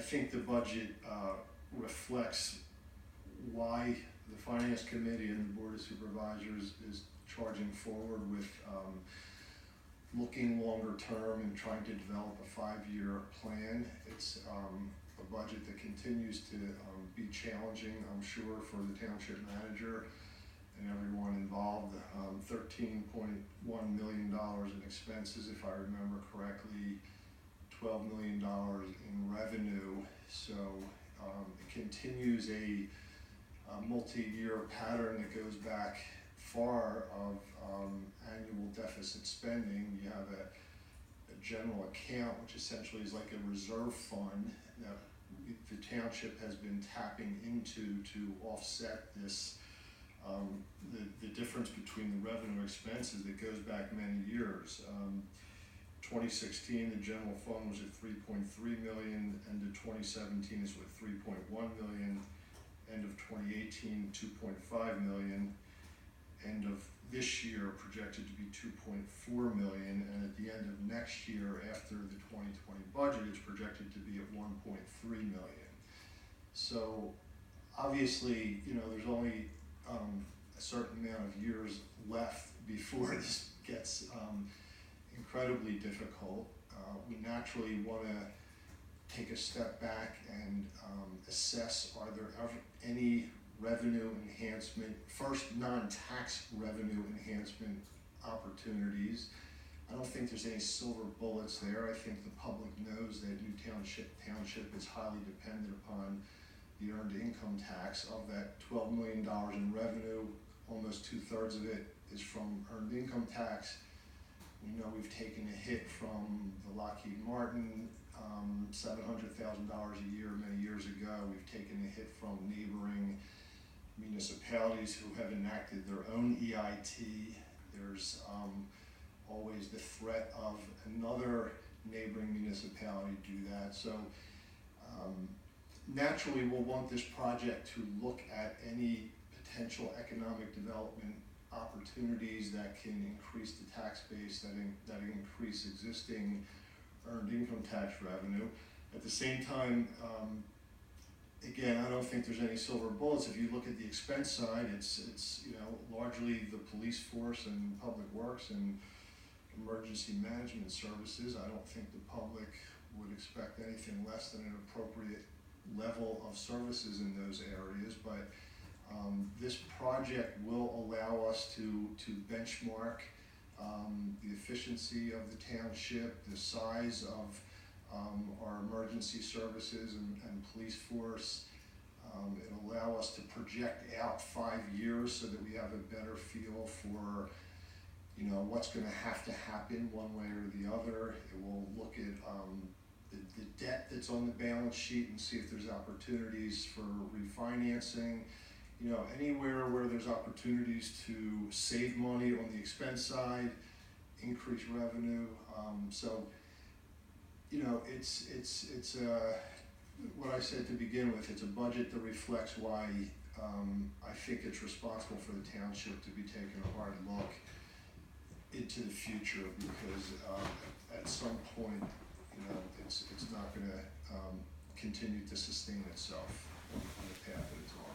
think the budget reflects why the Finance Committee and the Board of Supervisors is charging forward with looking longer term and trying to develop a 5-year plan. It's a budget that continues to be challenging, I'm sure, for the township manager and everyone involved. $13.1 million in expenses, if I remember correctly, $12 million in revenue. So it continues a multi-year pattern that goes back far of annual deficit spending. You have a general account, which essentially is like a reserve fund that the township has been tapping into to offset this, the difference between the revenue and expenses that goes back many years. 2016, the general fund was at 3.3 million, end of 2017 is with 3.1 million, end of 2018, 2.5 million, end of this year projected to be 2.4 million, and at the end of next year, after the 2020 budget, it's projected to be at 1.3 million. So obviously, you know, there's only a certain amount of years left before this gets incredibly difficult. We naturally want to take a step back and assess, are there ever any revenue enhancement, first non-tax revenue enhancement opportunities. I don't think there's any silver bullets there. I think the public knows that Newtown Township is highly dependent upon the earned income tax. Of that $12 million in revenue, almost 2/3 of it is from earned income tax. We know we've taken a hit from the Lockheed Martin, $700,000 a year many years ago. We've taken a hit from neighboring municipalities who have enacted their own EIT. There's always the threat of another neighboring municipality do that. So naturally we'll want this project to look at any potential economic development opportunities that can increase the tax base, that increase existing earned income tax revenue. At the same time, again, I don't think there's any silver bullets. If you look at the expense side, it's you know, largely the police force and public works and emergency management services. I don't think the public would expect anything less than an appropriate level of services in those areas, but this project will allow us to benchmark the efficiency of the township, the size of our emergency services and police force. It'll allow us to project out 5 years so that we have a better feel for, you know, what's going to have to happen one way or the other. It will look at the debt that's on the balance sheet and see if there's opportunities for refinancing. You know, anywhere where there's opportunities to save money on the expense side, increase revenue. So, you know, it's what I said to begin with. It's a budget that reflects why I think it's responsible for the township to be taking a hard look into the future, because at some point, you know, it's not going to continue to sustain itself on the path that it's on.